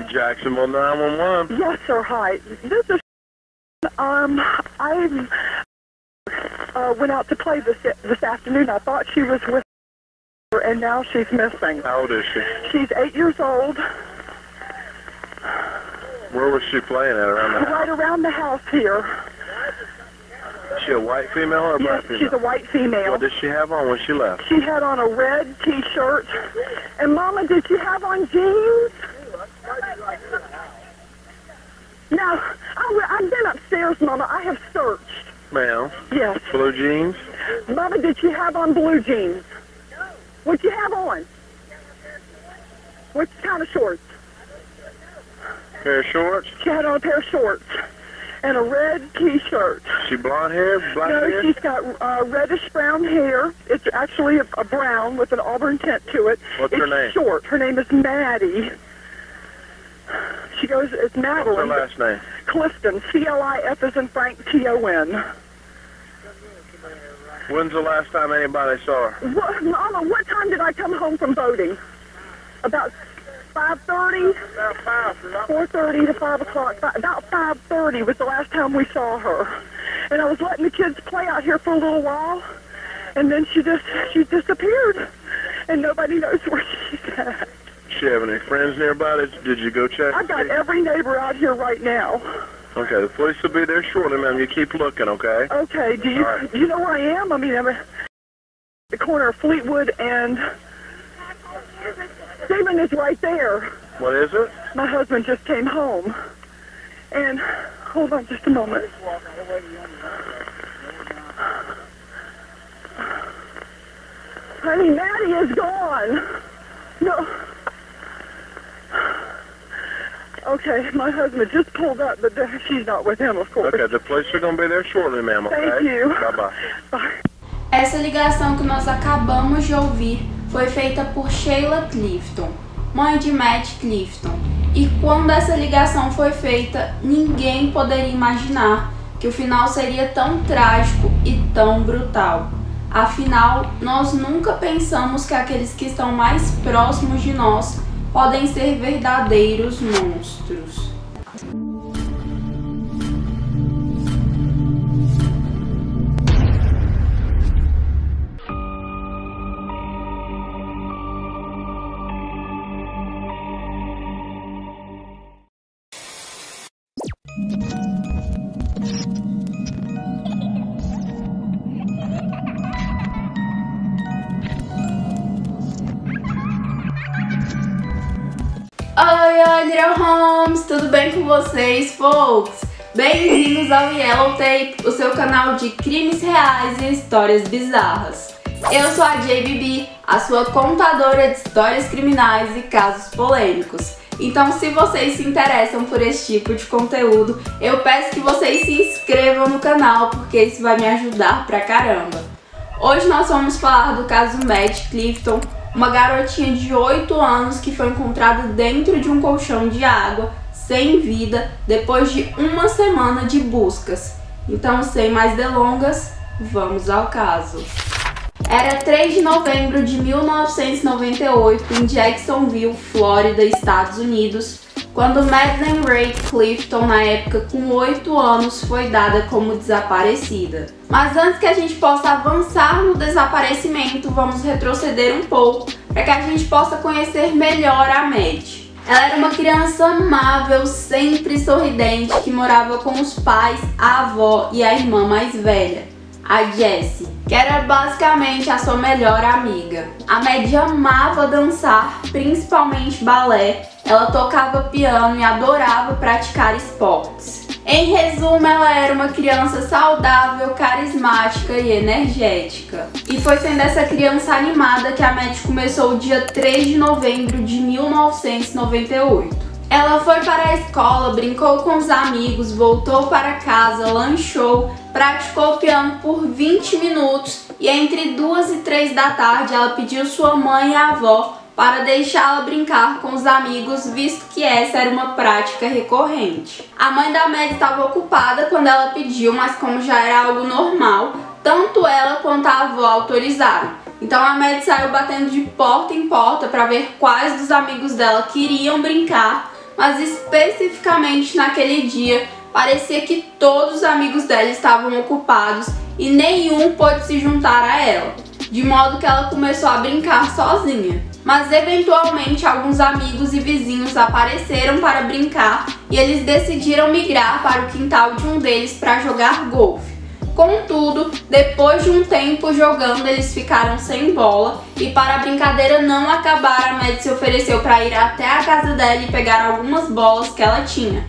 Jacksonville 911. Yes, sir. Hi. This is. I went out to play this afternoon. I thought she was with her, and now she's missing. How old is she? She's 8 years old. Where was she playing at around the house? Right around the house here. Is she a white female or a black female? She's a white female. What did she have on when she left? She had on a red T-shirt. And Mama, did she have on jeans? No, I've been upstairs, Mama. I have searched. Ma'am? Yes. Blue jeans? Mama, did she have on blue jeans? What'd you have on? What kind of shorts? Pair of shorts? She had on a pair of shorts and a red T-shirt. She blonde hair, black hair? No, she's got reddish brown hair. It's actually a brown with an auburn tint to it. What's her name? It's short. Her name is Maddie. She goes as Madeline. What's her last name? Clifton. C-L-I-F as in Frank, T-O-N. When's the last time anybody saw her? Mama, what time did I come home from boating? About 5:30? About 5. 4:30 to 5 o'clock. About 5:30 was the last time we saw her. And I was letting the kids play out here for a little while, and then she disappeared, and nobody knows where she's at. Does she have any friends nearby? Did you go check? I got every neighbor out here right now. Okay, the police will be there shortly, ma'am. You keep looking, okay? Okay, do you know where I am? I mean, I'm at the corner of Fleetwood and Stephen is right there. What is it? My husband just came home. And, hold on just a moment. Honey, Maddie is gone. No. Okay, my husband just pulled up, but she's not with him, of course. Okay, the police are going to be there shortly, ma'am, okay? Thank you. Bye-bye. Bye. Essa ligação que nós acabamos de ouvir foi feita por Sheila Clifton, mãe de Matt Clifton. E quando essa ligação foi feita, ninguém poderia imaginar que o final seria tão trágico e tão brutal. Afinal, nós nunca pensamos que aqueles que estão mais próximos de nós podem ser verdadeiros monstros. Oi, Little Homes! Tudo bem com vocês, folks? Bem-vindos ao Yellow Tape, o seu canal de crimes reais e histórias bizarras. Eu sou a JBB, a sua contadora de histórias criminais e casos polêmicos. Então, se vocês se interessam por esse tipo de conteúdo, eu peço que vocês se inscrevam no canal, porque isso vai me ajudar pra caramba. Hoje nós vamos falar do caso Matt Clifton, uma garotinha de 8 anos que foi encontrada dentro de um colchão de água, sem vida, depois de uma semana de buscas. Então, sem mais delongas, vamos ao caso. Era 3 de novembro de 1998, em Jacksonville, Flórida, Estados Unidos, quando Madeleine Ray Clifton, na época com 8 anos, foi dada como desaparecida. Mas antes que a gente possa avançar no desaparecimento, vamos retroceder um pouco para que a gente possa conhecer melhor a Matt. Ela era uma criança amável, sempre sorridente, que morava com os pais, a avó e a irmã mais velha, a Jessie, que era basicamente a sua melhor amiga. A Maddie amava dançar, principalmente balé. Ela tocava piano e adorava praticar esportes. Em resumo, ela era uma criança saudável, carismática e energética. E foi sendo essa criança animada que a Matt começou o dia 3 de novembro de 1998. Ela foi para a escola, brincou com os amigos, voltou para casa, lanchou, praticou piano por 20 minutos e entre 2 e 3 da tarde ela pediu sua mãe e a avó para deixá-la brincar com os amigos, visto que essa era uma prática recorrente. A mãe da Maddie estava ocupada quando ela pediu, mas como já era algo normal, tanto ela quanto a avó autorizaram. Então a Maddie saiu batendo de porta em porta para ver quais dos amigos dela queriam brincar, mas especificamente naquele dia parecia que todos os amigos dela estavam ocupados e nenhum pôde se juntar a ela, de modo que ela começou a brincar sozinha. Mas eventualmente alguns amigos e vizinhos apareceram para brincar e eles decidiram migrar para o quintal de um deles para jogar golfe. Contudo, depois de um tempo jogando, eles ficaram sem bola e para a brincadeira não acabar, a Maddie se ofereceu para ir até a casa dela e pegar algumas bolas que ela tinha.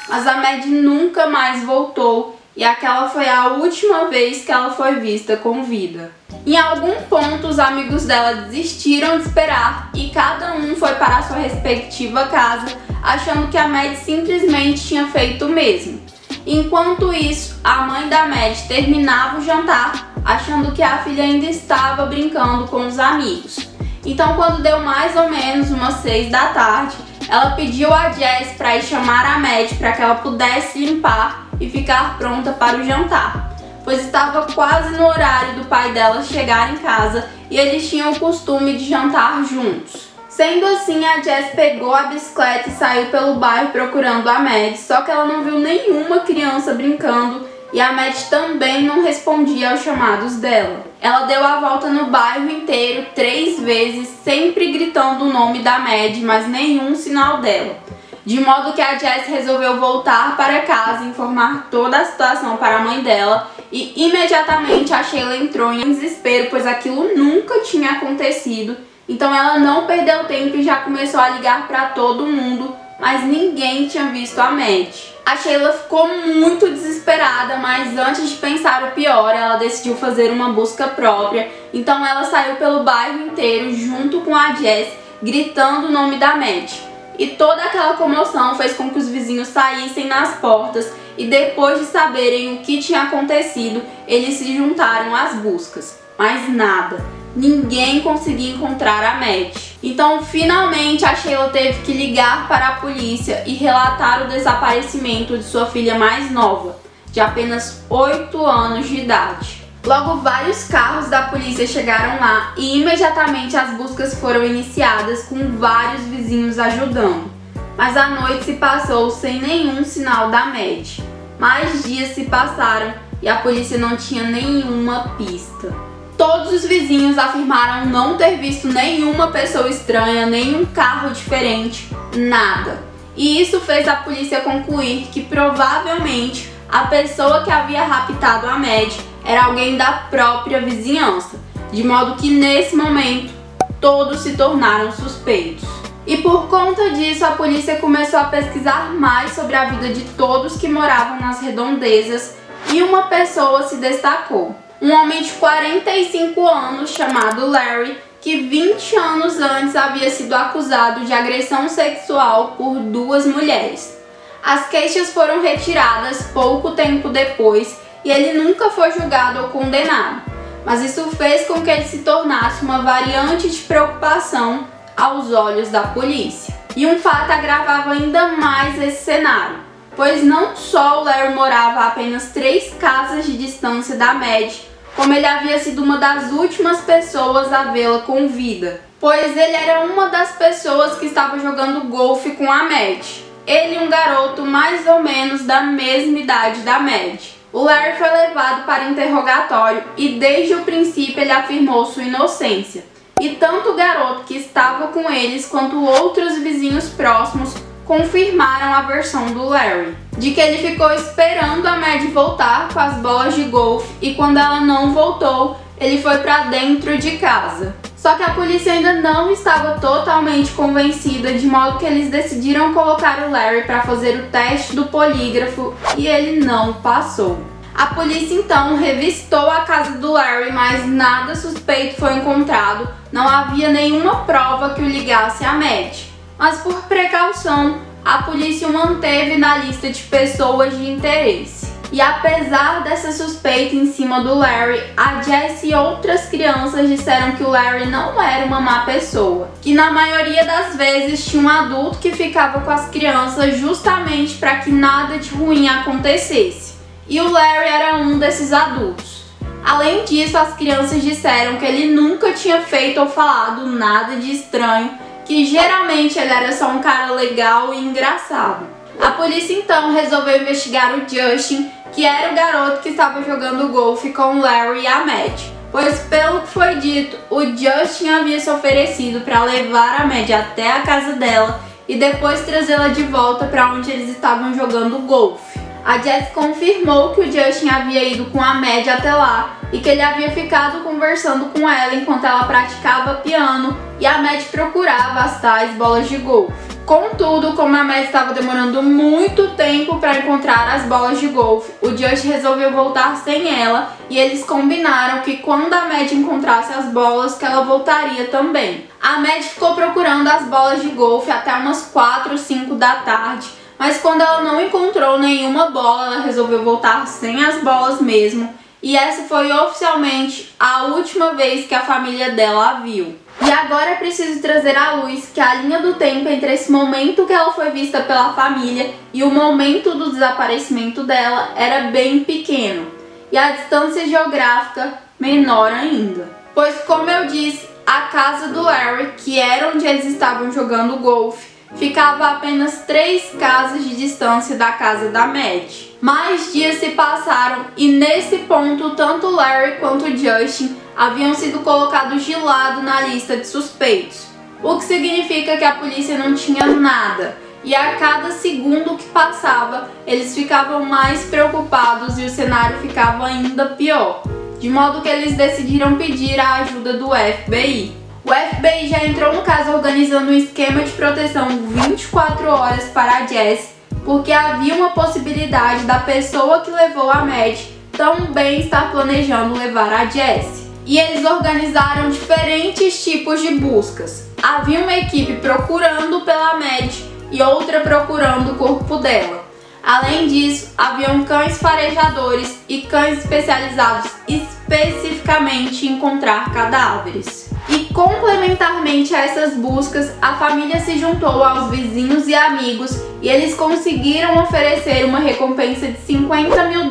Mas a Maddie nunca mais voltou e aquela foi a última vez que ela foi vista com vida. Em algum ponto, os amigos dela desistiram de esperar e cada um foi para a sua respectiva casa, achando que a Maddie simplesmente tinha feito o mesmo. Enquanto isso, a mãe da Maddie terminava o jantar, achando que a filha ainda estava brincando com os amigos. Então, quando deu mais ou menos umas 6 da tarde, ela pediu a Jess para ir chamar a Maddie para que ela pudesse limpar e ficar pronta para o jantar, pois estava quase no horário do pai dela chegar em casa e eles tinham o costume de jantar juntos. Sendo assim, a Jess pegou a bicicleta e saiu pelo bairro procurando a Maddie, só que ela não viu nenhuma criança brincando e a Maddie também não respondia aos chamados dela. Ela deu a volta no bairro inteiro 3 vezes, sempre gritando o nome da Maddie, mas nenhum sinal dela. De modo que a Jess resolveu voltar para casa e informar toda a situação para a mãe dela e imediatamente a Sheila entrou em desespero, pois aquilo nunca tinha acontecido. Então ela não perdeu tempo e já começou a ligar para todo mundo, mas ninguém tinha visto a Maddie. A Sheila ficou muito desesperada, mas antes de pensar o pior, ela decidiu fazer uma busca própria. Então ela saiu pelo bairro inteiro junto com a Jess, gritando o nome da Maddie. E toda aquela comoção fez com que os vizinhos saíssem nas portas e depois de saberem o que tinha acontecido, eles se juntaram às buscas. Mas nada. Ninguém conseguia encontrar a Maddie. Então, finalmente, a Sheila teve que ligar para a polícia e relatar o desaparecimento de sua filha mais nova, de apenas 8 anos de idade. Logo, vários carros da polícia chegaram lá e imediatamente as buscas foram iniciadas com vários vizinhos ajudando. Mas a noite se passou sem nenhum sinal da Maddie. Mais dias se passaram e a polícia não tinha nenhuma pista. Todos os vizinhos afirmaram não ter visto nenhuma pessoa estranha, nenhum carro diferente, nada. E isso fez a polícia concluir que provavelmente a pessoa que havia raptado a Maddie era alguém da própria vizinhança, de modo que nesse momento todos se tornaram suspeitos. E por conta disso a polícia começou a pesquisar mais sobre a vida de todos que moravam nas redondezas e uma pessoa se destacou. Um homem de 45 anos chamado Larry, que 20 anos antes havia sido acusado de agressão sexual por 2 mulheres. As queixas foram retiradas pouco tempo depois e ele nunca foi julgado ou condenado, mas isso fez com que ele se tornasse uma variante de preocupação aos olhos da polícia. E um fato agravava ainda mais esse cenário, pois não só o Larry morava a apenas 3 casas de distância da Maddie, como ele havia sido uma das últimas pessoas a vê-la com vida, pois ele era uma das pessoas que estava jogando golfe com a Maddie. Ele e um garoto mais ou menos da mesma idade da Maddie. O Larry foi levado para interrogatório e desde o princípio ele afirmou sua inocência. E tanto o garoto que estava com eles quanto outros vizinhos próximos confirmaram a versão do Larry, de que ele ficou esperando a Maddie voltar com as bolas de golfe e quando ela não voltou, ele foi para dentro de casa. Só que a polícia ainda não estava totalmente convencida, de modo que eles decidiram colocar o Larry para fazer o teste do polígrafo e ele não passou. A polícia então revistou a casa do Larry, mas nada suspeito foi encontrado, não havia nenhuma prova que o ligasse a Maddie. Mas por precaução, a polícia o manteve na lista de pessoas de interesse. E apesar dessa suspeita em cima do Larry, a Jess e outras crianças disseram que o Larry não era uma má pessoa, que na maioria das vezes tinha um adulto que ficava com as crianças justamente para que nada de ruim acontecesse. E o Larry era um desses adultos. Além disso, as crianças disseram que ele nunca tinha feito ou falado nada de estranho que geralmente ele era só um cara legal e engraçado. A polícia então resolveu investigar o Justin, que era o garoto que estava jogando golfe com o Larry e a Mad. Pois, pelo que foi dito, o Justin havia se oferecido para levar a Mad até a casa dela e depois trazê-la de volta para onde eles estavam jogando golfe. A Jess confirmou que o Justin havia ido com a Mad até lá e que ele havia ficado conversando com ela enquanto ela praticava piano e a Mad procurava as tais bolas de golfe. Contudo, como a Mad estava demorando muito tempo para encontrar as bolas de golfe, o Justin resolveu voltar sem ela e eles combinaram que quando a Mad encontrasse as bolas, que ela voltaria também. A Mad ficou procurando as bolas de golfe até umas 4 ou 5 da tarde, mas quando ela não encontrou nenhuma bola, ela resolveu voltar sem as bolas mesmo. E essa foi oficialmente a última vez que a família dela a viu. E agora é preciso trazer à luz que a linha do tempo entre esse momento que ela foi vista pela família e o momento do desaparecimento dela era bem pequeno. E a distância geográfica menor ainda. Pois, como eu disse, a casa do Larry, que era onde eles estavam jogando golfe, ficava a apenas 3 casas de distância da casa da Mad. Mais dias se passaram e nesse ponto tanto Larry quanto Justin haviam sido colocados de lado na lista de suspeitos, o que significa que a polícia não tinha nada, e a cada segundo que passava eles ficavam mais preocupados e o cenário ficava ainda pior, de modo que eles decidiram pedir a ajuda do FBI. O FBI já entrou no caso organizando um esquema de proteção 24 horas para a Jess, porque havia uma possibilidade da pessoa que levou a Mad também estar planejando levar a Jess. E eles organizaram diferentes tipos de buscas. Havia uma equipe procurando pela Mad e outra procurando o corpo dela. Além disso, haviam cães farejadores e cães especializados especificamente em encontrar cadáveres. E complementarmente a essas buscas, a família se juntou aos vizinhos e amigos e eles conseguiram oferecer uma recompensa de $50 mil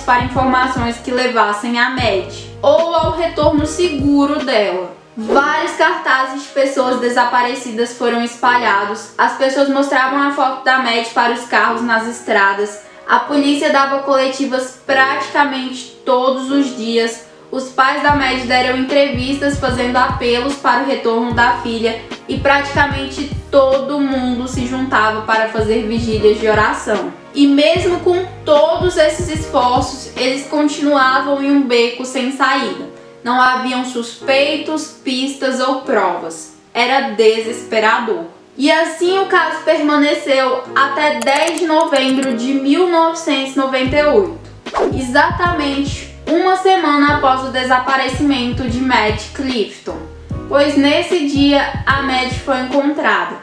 para informações que levassem a Mad ou ao retorno seguro dela. Vários cartazes de pessoas desaparecidas foram espalhados, as pessoas mostravam a foto da Mad para os carros nas estradas, a polícia dava coletivas praticamente todos os dias, os pais da Mad deram entrevistas fazendo apelos para o retorno da filha e praticamente todo mundo se juntava para fazer vigílias de oração. E mesmo com todos esses esforços, eles continuavam em um beco sem saída. Não haviam suspeitos, pistas ou provas. Era desesperador. E assim o caso permaneceu até 10 de novembro de 1998. Exatamente uma semana após o desaparecimento de Mad Clifton. Pois nesse dia a Mad foi encontrada,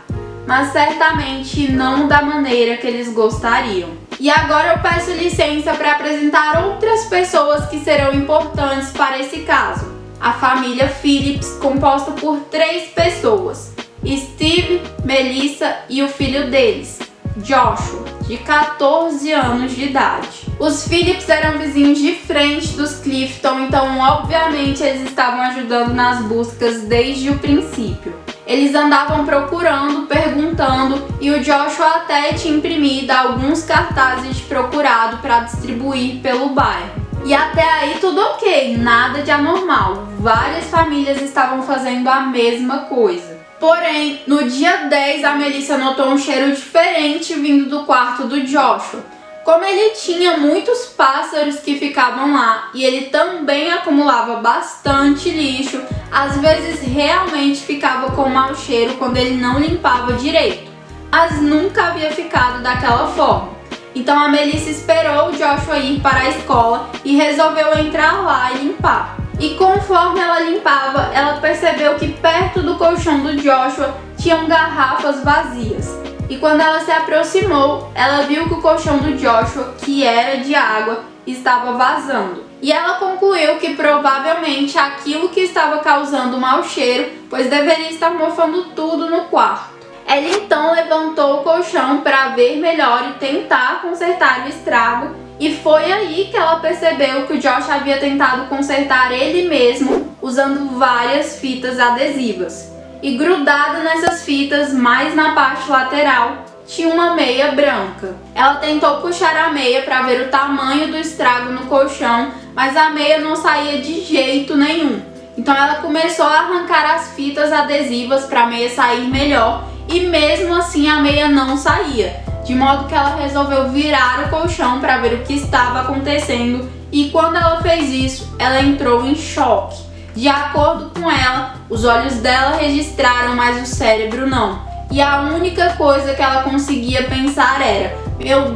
mas certamente não da maneira que eles gostariam. E agora eu peço licença para apresentar outras pessoas que serão importantes para esse caso. A família Phillips, composta por 3 pessoas: Steve, Melissa e o filho deles, Joshua, de 14 anos de idade. Os Phillips eram vizinhos de frente dos Clifton, então obviamente eles estavam ajudando nas buscas desde o princípio. Eles andavam procurando, perguntando e o Joshua até tinha imprimido alguns cartazes de procurado para distribuir pelo bairro. E até aí tudo ok, nada de anormal. Várias famílias estavam fazendo a mesma coisa. Porém, no dia 10 a Melissa notou um cheiro diferente vindo do quarto do Joshua. Como ele tinha muitos pássaros que ficavam lá e ele também acumulava bastante lixo, às vezes realmente ficava com mau cheiro quando ele não limpava direito, mas nunca havia ficado daquela forma. Então a Melissa esperou o Joshua ir para a escola e resolveu entrar lá e limpar. E conforme ela limpava, ela percebeu que perto do colchão do Joshua tinham garrafas vazias. E quando ela se aproximou, ela viu que o colchão do Joshua, que era de água, estava vazando. E ela concluiu que provavelmente aquilo que estava causando mau cheiro, pois deveria estar mofando tudo no quarto. Ela então levantou o colchão para ver melhor e tentar consertar o estrago. E foi aí que ela percebeu que o Josh havia tentado consertar ele mesmo usando várias fitas adesivas. E grudada nessas fitas, mais na parte lateral, tinha uma meia branca. Ela tentou puxar a meia para ver o tamanho do estrago no colchão, mas a meia não saía de jeito nenhum. Então ela começou a arrancar as fitas adesivas para a meia sair melhor e mesmo assim a meia não saía. De modo que ela resolveu virar o colchão para ver o que estava acontecendo e quando ela fez isso, ela entrou em choque. De acordo com ela, os olhos dela registraram, mas o cérebro não. E a única coisa que ela conseguia pensar era: meu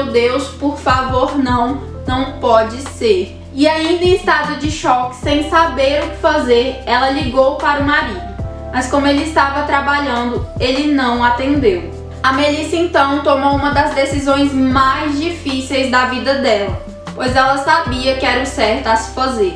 Deus, por favor, não pode ser. E ainda em estado de choque, sem saber o que fazer, ela ligou para o marido. Mas como ele estava trabalhando, ele não atendeu. A Melissa então tomou uma das decisões mais difíceis da vida dela, pois ela sabia que era o certo a se fazer.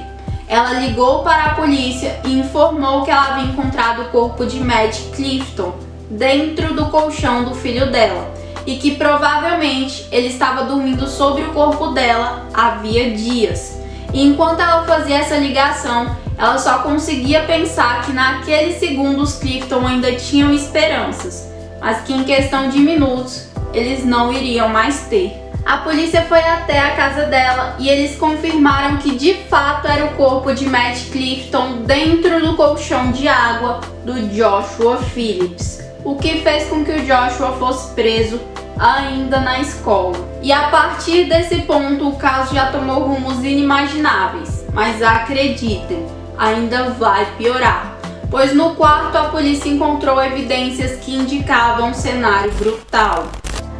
Ela ligou para a polícia e informou que ela havia encontrado o corpo de Matt Clifton dentro do colchão do filho dela e que provavelmente ele estava dormindo sobre o corpo dela havia dias. E enquanto ela fazia essa ligação, ela só conseguia pensar que naqueles segundos Clifton ainda tinham esperanças, mas que em questão de minutos eles não iriam mais ter. A polícia foi até a casa dela e eles confirmaram que de fato era o corpo de Matt Clifton dentro do colchão de água do Joshua Phillips, o que fez com que o Joshua fosse preso ainda na escola. E a partir desse ponto o caso já tomou rumos inimagináveis, mas acreditem, ainda vai piorar, pois no quarto a polícia encontrou evidências que indicavam um cenário brutal.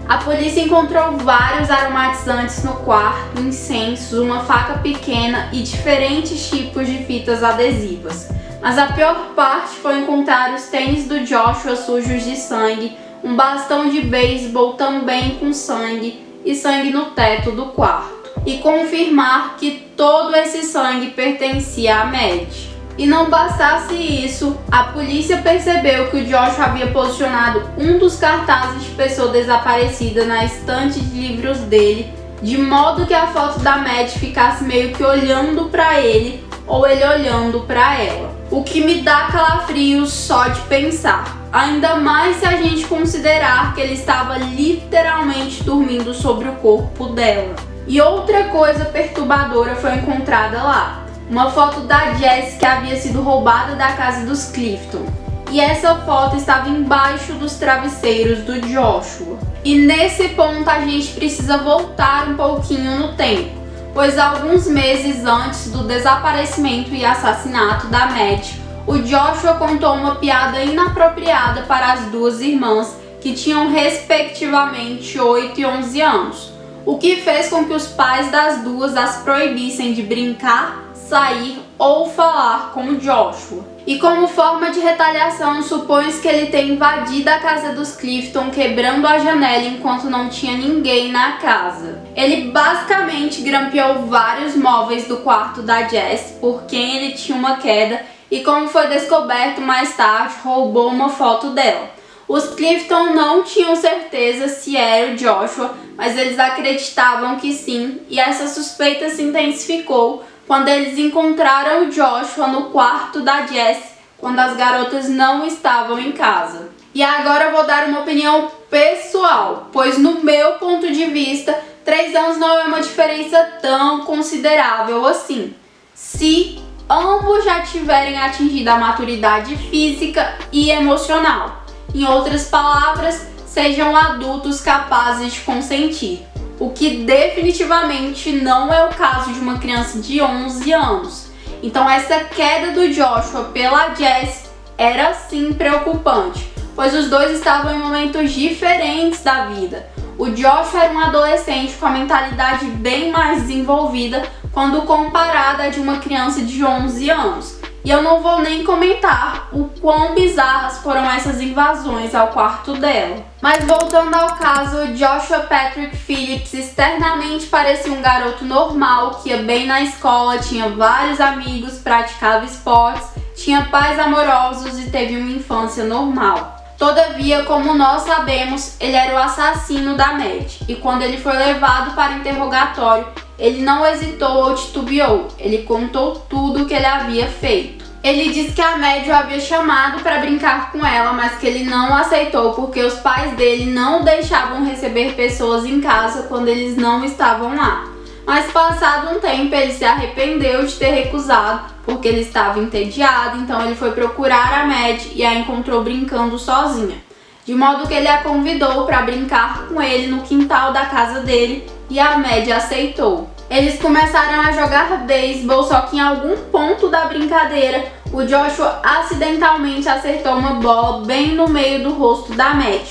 A polícia encontrou vários aromatizantes no quarto, incensos, uma faca pequena e diferentes tipos de fitas adesivas. Mas a pior parte foi encontrar os tênis do Joshua sujos de sangue, um bastão de beisebol também com sangue e sangue no teto do quarto. E confirmar que todo esse sangue pertencia a Matt. E não bastasse isso, a polícia percebeu que o Joshua havia posicionado um dos cartazes de pessoa desaparecida na estante de livros dele, de modo que a foto da Matt ficasse meio que olhando para ele ou ele olhando para ela. O que me dá calafrios só de pensar. Ainda mais se a gente considerar que ele estava literalmente dormindo sobre o corpo dela. E outra coisa perturbadora foi encontrada lá. Uma foto da Jess que havia sido roubada da casa dos Clifton. E essa foto estava embaixo dos travesseiros do Joshua. E nesse ponto a gente precisa voltar um pouquinho no tempo, pois alguns meses antes do desaparecimento e assassinato da Matt, o Joshua contou uma piada inapropriada para as duas irmãs que tinham respectivamente 8 e 11 anos, o que fez com que os pais das duas as proibissem de brincar, sair ou falar com o Joshua. E como forma de retaliação, supõe-se que ele tenha invadido a casa dos Clifton, quebrando a janela enquanto não tinha ninguém na casa. Ele basicamente grampeou vários móveis do quarto da Jess, por quem ele tinha uma queda, e como foi descoberto mais tarde, roubou uma foto dela. Os Clifton não tinham certeza se era o Joshua, mas eles acreditavam que sim, e essa suspeita se intensificou quando eles encontraram o Joshua no quarto da Jess, quando as garotas não estavam em casa. E agora eu vou dar uma opinião pessoal, pois no meu ponto de vista, 3 anos não é uma diferença tão considerável assim, se ambos já tiverem atingido a maturidade física e emocional. Em outras palavras, sejam adultos capazes de consentir. O que definitivamente não é o caso de uma criança de 11 anos. Então essa queda do Joshua pela Jess era sim preocupante, pois os dois estavam em momentos diferentes da vida. O Joshua era um adolescente com a mentalidade bem mais desenvolvida quando comparada a de uma criança de 11 anos. E eu não vou nem comentar o quão bizarras foram essas invasões ao quarto dela. Mas voltando ao caso, Joshua Patrick Phillips externamente parecia um garoto normal, que ia bem na escola, tinha vários amigos, praticava esportes, tinha pais amorosos e teve uma infância normal. Todavia, como nós sabemos, ele era o assassino da Matt, e quando ele foi levado para interrogatório, ele não hesitou ou titubeou, ele contou tudo o que ele havia feito. Ele disse que a Mad o havia chamado para brincar com ela, mas que ele não aceitou porque os pais dele não deixavam receber pessoas em casa quando eles não estavam lá. Mas passado um tempo ele se arrependeu de ter recusado porque ele estava entediado, então ele foi procurar a Mad e a encontrou brincando sozinha. De modo que ele a convidou para brincar com ele no quintal da casa dele e a Mad aceitou. Eles começaram a jogar beisebol, só que em algum ponto da brincadeira, o Joshua acidentalmente acertou uma bola bem no meio do rosto da Mad,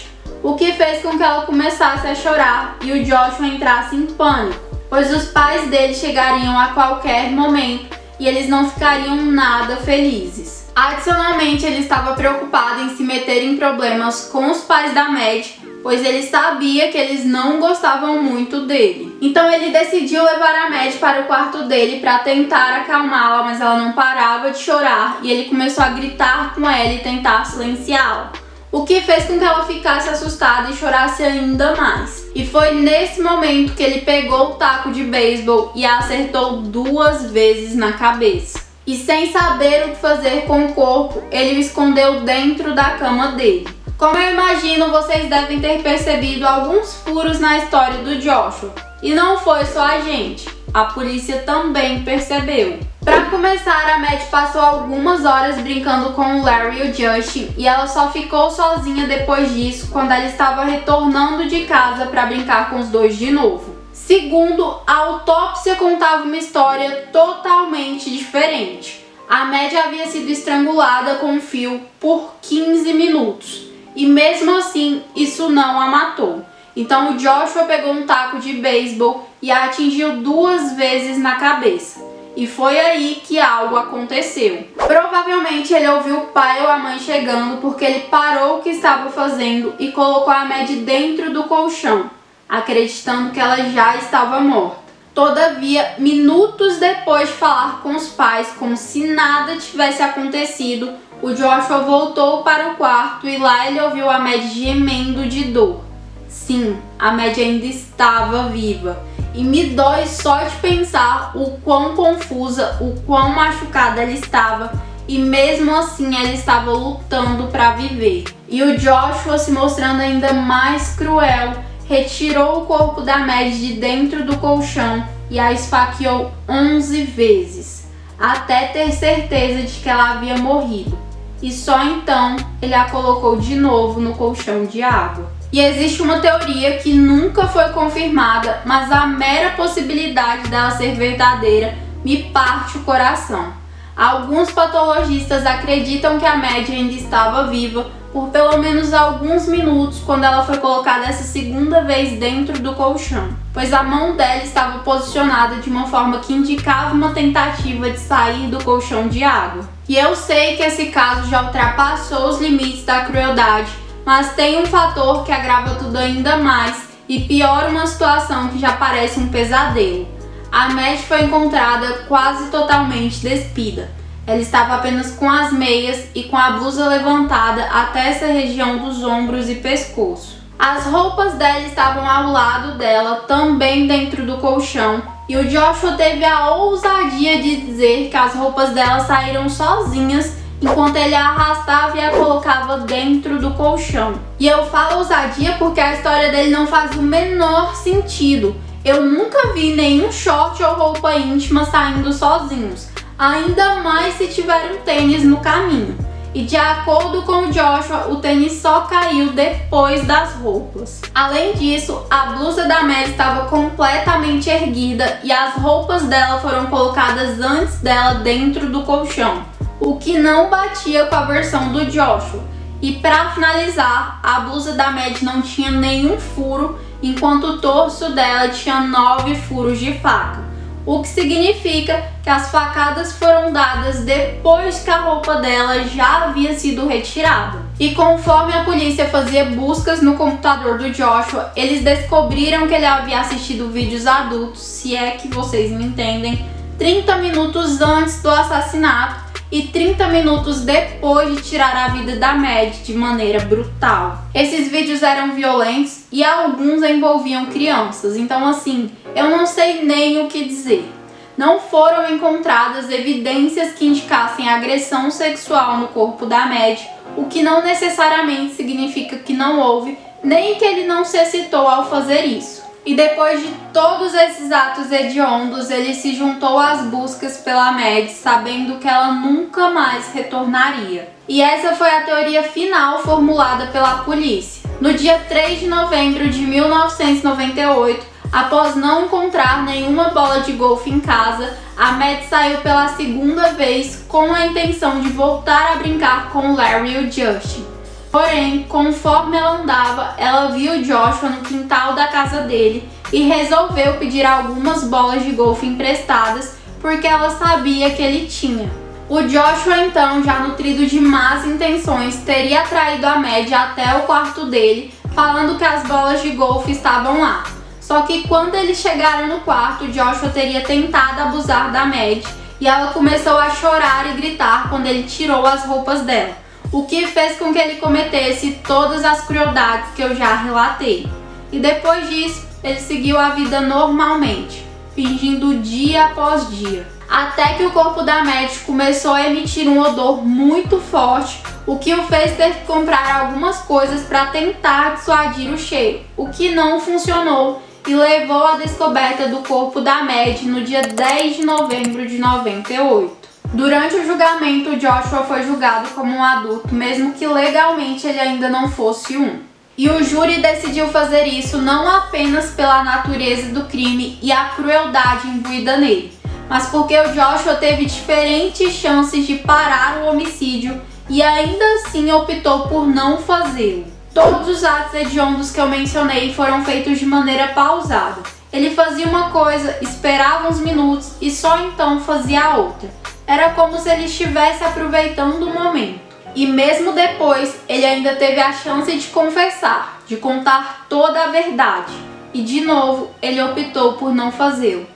o que fez com que ela começasse a chorar e o Joshua entrasse em pânico, pois os pais dele chegariam a qualquer momento e eles não ficariam nada felizes. Adicionalmente, ele estava preocupado em se meter em problemas com os pais da Mad, pois ele sabia que eles não gostavam muito dele. Então ele decidiu levar a Mad para o quarto dele para tentar acalmá-la, mas ela não parava de chorar e ele começou a gritar com ela e tentar silenciá-la, o que fez com que ela ficasse assustada e chorasse ainda mais. E foi nesse momento que ele pegou o taco de beisebol e a acertou 2 vezes na cabeça. E sem saber o que fazer com o corpo, ele o escondeu dentro da cama dele. Como eu imagino, vocês devem ter percebido alguns furos na história do Joshua. E não foi só a gente, a polícia também percebeu. Para começar, a Mad passou algumas horas brincando com o Larry e o Justin e ela só ficou sozinha depois disso quando ela estava retornando de casa para brincar com os dois de novo. Segundo, a autópsia contava uma história totalmente diferente. A Mad havia sido estrangulada com um fio por 15 minutos. E mesmo assim, isso não a matou. Então o Joshua pegou um taco de beisebol e a atingiu 2 vezes na cabeça. E foi aí que algo aconteceu. Provavelmente ele ouviu o pai ou a mãe chegando porque ele parou o que estava fazendo e colocou a Mad dentro do colchão, acreditando que ela já estava morta. Todavia, minutos depois de falar com os pais como se nada tivesse acontecido, o Joshua voltou para o quarto e lá ele ouviu a Mad gemendo de dor. Sim, a Mad ainda estava viva. E me dói só de pensar o quão confusa, o quão machucada ela estava. E mesmo assim ela estava lutando para viver. E o Joshua, se mostrando ainda mais cruel, retirou o corpo da Mad de dentro do colchão e a esfaqueou 11 vezes, até ter certeza de que ela havia morrido. E só então ele a colocou de novo no colchão de água. E existe uma teoria que nunca foi confirmada, mas a mera possibilidade dela ser verdadeira me parte o coração. Alguns patologistas acreditam que a Mad ainda estava viva por pelo menos alguns minutos quando ela foi colocada essa segunda vez dentro do colchão, pois a mão dela estava posicionada de uma forma que indicava uma tentativa de sair do colchão de água. E eu sei que esse caso já ultrapassou os limites da crueldade, mas tem um fator que agrava tudo ainda mais e piora uma situação que já parece um pesadelo. A Mad foi encontrada quase totalmente despida. Ela estava apenas com as meias e com a blusa levantada até essa região dos ombros e pescoço. As roupas dela estavam ao lado dela, também dentro do colchão, e o Joshua teve a ousadia de dizer que as roupas dela saíram sozinhas enquanto ele a arrastava e a colocava dentro do colchão. E eu falo ousadia porque a história dele não faz o menor sentido. Eu nunca vi nenhum short ou roupa íntima saindo sozinhos, ainda mais se tiver um tênis no caminho. E de acordo com o Joshua, o tênis só caiu depois das roupas. Além disso, a blusa da Mad estava completamente erguida e as roupas dela foram colocadas antes dela dentro do colchão, o que não batia com a versão do Joshua. E para finalizar, a blusa da Mad não tinha nenhum furo, enquanto o torso dela tinha 9 furos de faca, o que significa que as facadas foram dadas depois que a roupa dela já havia sido retirada. E conforme a polícia fazia buscas no computador do Joshua, eles descobriram que ele havia assistido vídeos adultos, se é que vocês me entendem, 30 minutos antes do assassinato e 30 minutos depois de tirar a vida da Mad de maneira brutal. Esses vídeos eram violentos e alguns envolviam crianças, então assim, eu não sei nem o que dizer. não foram encontradas evidências que indicassem agressão sexual no corpo da Mad, o que não necessariamente significa que não houve, nem que ele não se excitou ao fazer isso. E depois de todos esses atos hediondos, ele se juntou às buscas pela Mad, sabendo que ela nunca mais retornaria. E essa foi a teoria final formulada pela polícia. No dia 3 de novembro de 1998, após não encontrar nenhuma bola de golfe em casa, a Mad saiu pela segunda vez com a intenção de voltar a brincar com Larry e o Justin. Porém, conforme ela andava, ela viu Joshua no quintal da casa dele e resolveu pedir algumas bolas de golfe emprestadas porque ela sabia que ele tinha. O Joshua, então, já nutrido de más intenções, teria traído a Mad até o quarto dele, falando que as bolas de golfe estavam lá. Só que quando eles chegaram no quarto, Joshua teria tentado abusar da Mad e ela começou a chorar e gritar quando ele tirou as roupas dela, o que fez com que ele cometesse todas as crueldades que eu já relatei. E depois disso, ele seguiu a vida normalmente, fingindo dia após dia, até que o corpo da Mad começou a emitir um odor muito forte, o que o fez ter que comprar algumas coisas para tentar dissuadir o cheiro, o que não funcionou e levou à descoberta do corpo da Mad no dia 10 de novembro de 98. Durante o julgamento, Joshua foi julgado como um adulto, mesmo que legalmente ele ainda não fosse um. E o júri decidiu fazer isso não apenas pela natureza do crime e a crueldade imbuída nele, mas porque o Joshua teve diferentes chances de parar o homicídio e ainda assim optou por não fazê-lo. Todos os atos hediondos que eu mencionei foram feitos de maneira pausada. Ele fazia uma coisa, esperava uns minutos e só então fazia a outra. Era como se ele estivesse aproveitando o momento. E mesmo depois, ele ainda teve a chance de confessar, de contar toda a verdade. E de novo, ele optou por não fazê-lo.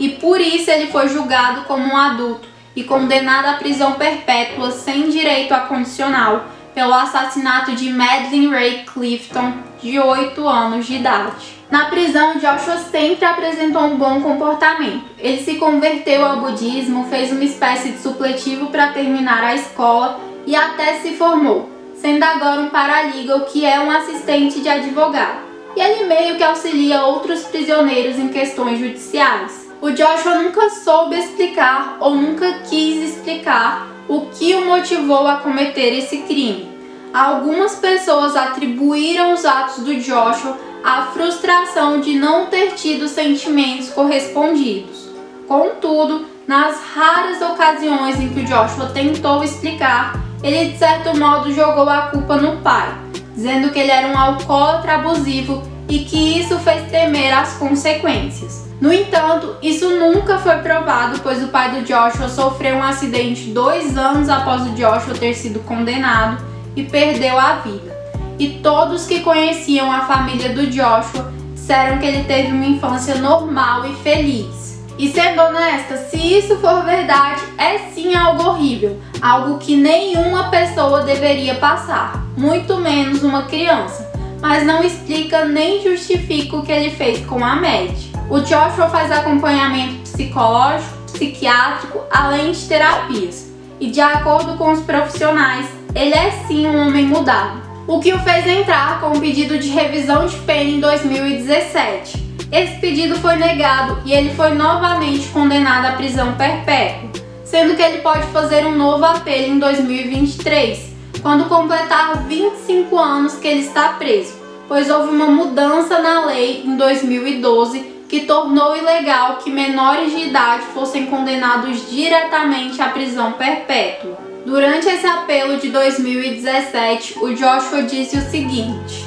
E por isso ele foi julgado como um adulto e condenado à prisão perpétua sem direito a condicional pelo assassinato de Madeleine Ray Clifton, de 8 anos de idade. Na prisão, Joshua sempre apresentou um bom comportamento. Ele se converteu ao budismo, fez uma espécie de supletivo para terminar a escola e até se formou, sendo agora um paralegal, que é um assistente de advogado. E ele meio que auxilia outros prisioneiros em questões judiciais. O Joshua nunca soube explicar ou nunca quis explicar o que o motivou a cometer esse crime. Algumas pessoas atribuíram os atos do Joshua à frustração de não ter tido sentimentos correspondidos. Contudo, nas raras ocasiões em que o Joshua tentou explicar, ele de certo modo jogou a culpa no pai, dizendo que ele era um alcoólatra abusivo e que isso fez temer as consequências. No entanto, isso nunca foi provado, pois o pai do Joshua sofreu um acidente 2 anos após o Joshua ter sido condenado e perdeu a vida. E todos que conheciam a família do Joshua disseram que ele teve uma infância normal e feliz. E sendo honesta, se isso for verdade, é sim algo horrível, algo que nenhuma pessoa deveria passar, muito menos uma criança, mas não explica nem justifica o que ele fez com a Mad. O Joshua faz acompanhamento psicológico, psiquiátrico, além de terapias, e de acordo com os profissionais, ele é sim um homem mudado, o que o fez entrar com um pedido de revisão de pena em 2017. Esse pedido foi negado e ele foi novamente condenado à prisão perpétua, sendo que ele pode fazer um novo apelo em 2023, quando completar 25 anos que ele está preso, pois houve uma mudança na lei em 2012 que tornou ilegal que menores de idade fossem condenados diretamente à prisão perpétua. Durante esse apelo de 2017, o Joshua disse o seguinte: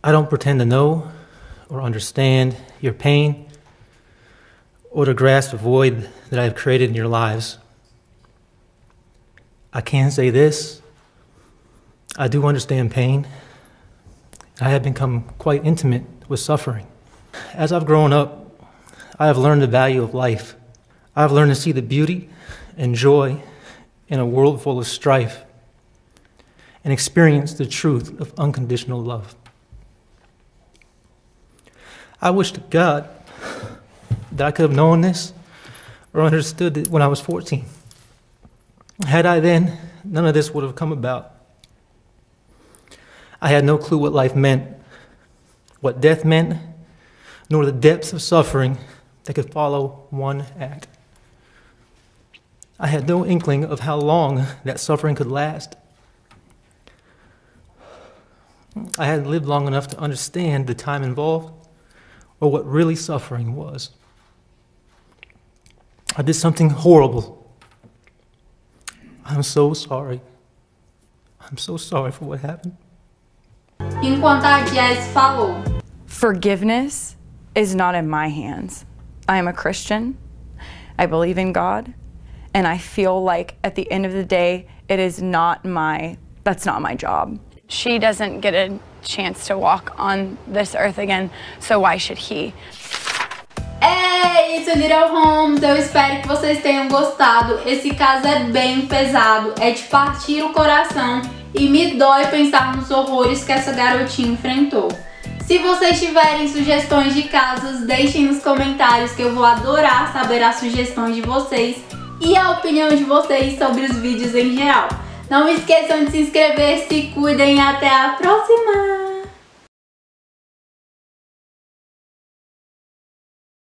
I don't pretend to know or understand your pain or to grasp the void that I have created in your lives. I can say this: I do understand pain. I have become quite intimate with suffering. As I've grown up, I have learned the value of life. I have learned to see the beauty and joy in a world full of strife and experience the truth of unconditional love. I wish to God that I could have known this or understood it when I was 14. Had I then, none of this would have come about. I had no clue what life meant, what death meant, nor the depths of suffering that could follow one act. I had no inkling of how long that suffering could last. I hadn't lived long enough to understand the time involved or what really suffering was. I did something horrible. I'm so sorry. I'm so sorry for what happened. Enquanto a Jess falou: Forgiveness is not in my hands. I am a Christian. I believe in God. And I feel like at the end of the day, that's not my job. She doesn't get a chance to walk on this earth again, so why should he? É isso, Little Homes, eu espero que vocês tenham gostado. Esse caso é bem pesado, é de partir o coração e me dói pensar nos horrores que essa garotinha enfrentou. Se vocês tiverem sugestões de casos, deixem nos comentários que eu vou adorar saber as sugestões de vocês e a opinião de vocês sobre os vídeos em geral. Não esqueçam de se inscrever, se cuidem e até a próxima!